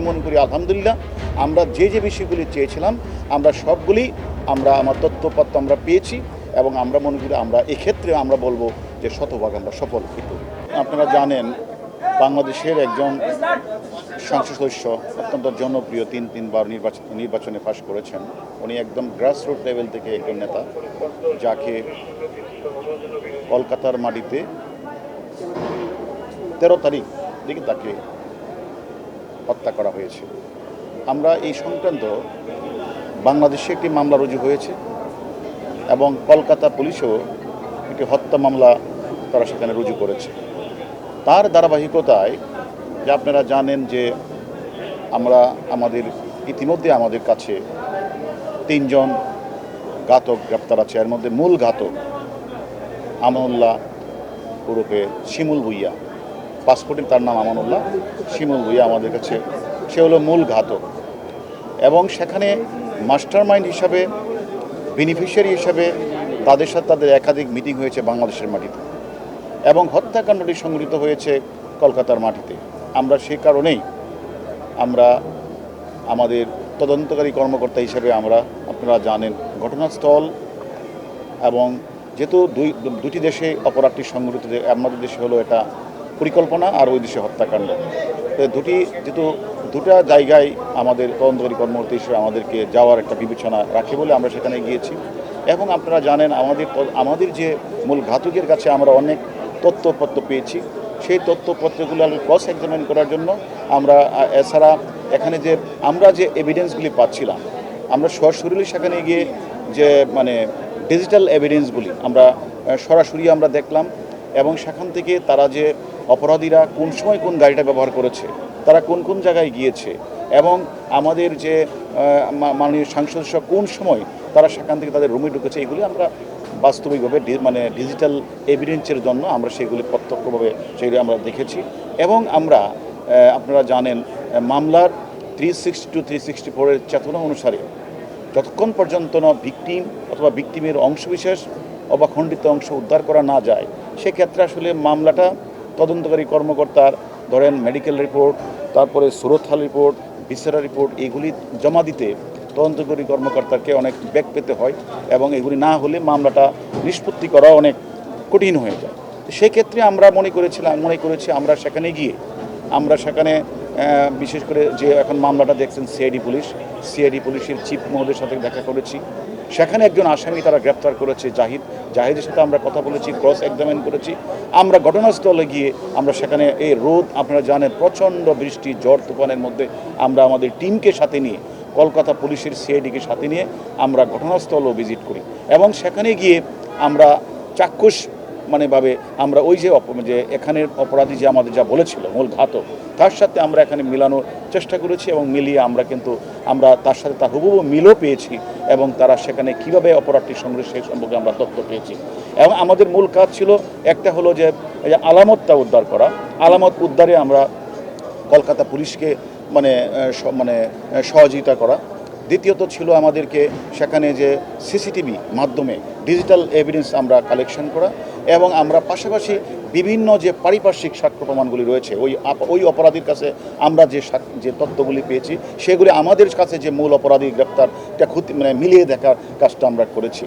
আমি মনে করি আলহামদুলিল্লাহ আমরা যে বিষয়গুলি চেয়েছিলাম আমরা সবগুলি আমার তথ্যপত্র আমরা পেয়েছি এবং আমরা মনে করি আমরা এক্ষেত্রে আমরা বলবো যে শতভাগ আমরা সফল কিন্তু আপনারা জানেন বাংলাদেশের একজন সংসদ সদস্য অত্যন্ত জনপ্রিয় তিনবার নির্বাচনে পাশ করেছেন। উনি একদম গ্রাসরুট লেভেল থেকে একজন নেতা, যাকে কলকাতার মাটিতে 13 তারিখ দিকে তাকে হত্যা করা হয়েছে। আমরা এই সংক্রান্ত বাংলাদেশে একটি মামলা রুজু হয়েছে এবং কলকাতা পুলিশও একটি হত্যা মামলা তারা সেখানে রুজু করেছে। তার ধারাবাহিকতায় যে আপনারা জানেন যে ইতিমধ্যে আমাদের কাছে 3 জন ঘাতক গ্রেপ্তার আছে। এর মধ্যে মূল ঘাতক আমানুল্লাহ ওরফে শিমুল ভুইয়া, পাসপোর্টে তার নাম আমানুল্লাহ, শিমুল ভুইয়া আমাদের কাছে সে হলো মূল ঘাতক। এবং সেখানে মাস্টার মাইন্ড হিসাবে, বেনিফিশিয়ারি হিসাবে তাদের সাথে তাদের একাধিক মিটিং হয়েছে বাংলাদেশের মাটিতে এবং হত্যাকাণ্ডটি সংঘটিত হয়েছে কলকাতার মাটিতে। আমরা সেই কারণেই আমাদের তদন্তকারী কর্মকর্তা হিসেবে আপনারা জানেন ঘটনাস্থল এবং যেহেতু দুটি দেশে অপরাধটি সংঘটিত, আমাদের দেশে হলো এটা পরিকল্পনা আর ওই দেশে হত্যাকাণ্ড, দুটা জায়গায় আমাদের তদন্তকারী কর্মকর্তা হিসেবে আমাদেরকে যাওয়ার একটা বিবেচনা রাখে বলে আমরা সেখানে গিয়েছি। এবং আপনারা জানেন আমাদের যে মূল ঘাতকের কাছে আমরা অনেক তথ্যপত্র পেয়েছি। সেই তথ্যপত্রগুলো ক্রস এক্সামিন করার জন্য আমরা এছাড়া এখানে আমরা যে এভিডেন্সগুলি পাচ্ছিলাম, আমরা সরাসরি সেখানে গিয়ে যে ডিজিটাল এভিডেন্সগুলি আমরা সরাসরি আমরা দেখলাম এবং সেখান থেকে তারা যে অপরাধীরা কোন সময় কোন গাড়িটা ব্যবহার করেছে, তারা কোন কোন জায়গায় গিয়েছে এবং আমাদের যে মাননীয় সাংসদ সদস্য কোন সময় তারা সেখান থেকে তাদের রুমে ঢুকেছে, এগুলি আমরা বাস্তবিকভাবে ডিজিটাল এভিডেন্সের জন্য আমরা সেগুলি প্রত্যক্ষভাবে সেগুলি আমরা দেখেছি। এবং আপনারা জানেন মামলার 362-364 চেতনা অনুসারে যতক্ষণ পর্যন্ত না ভিকটিম অথবা ভিকটিমের অংশবিশেষ অথবা খণ্ডিত অংশ উদ্ধার করা না যায়, সেক্ষেত্রে আসলে মামলাটা তদন্তকারী কর্মকর্তার ধরেন মেডিকেল রিপোর্ট, তারপরে সুরতহাল রিপোর্ট, ভিসেরা রিপোর্ট এগুলি জমা দিতে তদন্তকারী কর্মকর্তাকে অনেক বেগ পেতে হয় এবং এগুলি না হলে মামলাটা নিষ্পত্তি করা অনেক কঠিন হয়ে যায়। সেক্ষেত্রে আমরা মনে করেছি আমরা সেখানে গিয়ে সেখানে বিশেষ করে যে এখন মামলাটা দেখছেন সিআইডি পুলিশের চিফ মহোদয়ের সাথে দেখা করেছি। সেখানে একজন আসামি তারা গ্রেপ্তার করেছে জাহিদের সাথে আমরা কথা বলেছি, ক্রস এক্সামিন করেছি। আমরা ঘটনাস্থলে গিয়ে সেখানে এই রোদ আপনারা জানেন প্রচণ্ড বৃষ্টি ঝড় তুফানের মধ্যে আমরা আমাদের টিমকে সাথে নিয়ে কলকাতা পুলিশের সিআইডিকে সাথে নিয়ে আমরা ঘটনাস্থলও ভিজিট করি এবং সেখানে গিয়ে আমরা চাক্ষুষ ভাবে আমরা ওই যে এখানের অপরাধী যে আমাদের যা বলেছিল মূল ঘাতক, তার সাথে আমরা এখানে মিলানোর চেষ্টা করেছি এবং মিলিয়ে আমরা তার সাথে তার হুবহু মিলও পেয়েছি এবং তারা সেখানে কীভাবে অপরাধটি সংগ্রহ সেই সম্পর্কে আমরা তথ্য পেয়েছি। এবং আমাদের মূল কাজ ছিল একটা হলো যে আলামতটা উদ্ধার করা, আলামত উদ্ধারে আমরা কলকাতা পুলিশকে সহযোগিতা করা। দ্বিতীয়ত ছিল আমাদেরকে সেখানে যে সিসিটিভি মাধ্যমে ডিজিটাল এভিডেন্স আমরা কালেকশন করা এবং আমরা পাশাপাশি বিভিন্ন যে পারিপার্শ্বিক সাক্ষ্য প্রমাণগুলি রয়েছে ওই অপরাধীর কাছে আমরা যে তথ্যগুলি পেয়েছি সেগুলি আমাদের কাছে যে মূল অপরাধী গ্রেপ্তার মিলিয়ে দেখার কাজটা আমরা করেছি।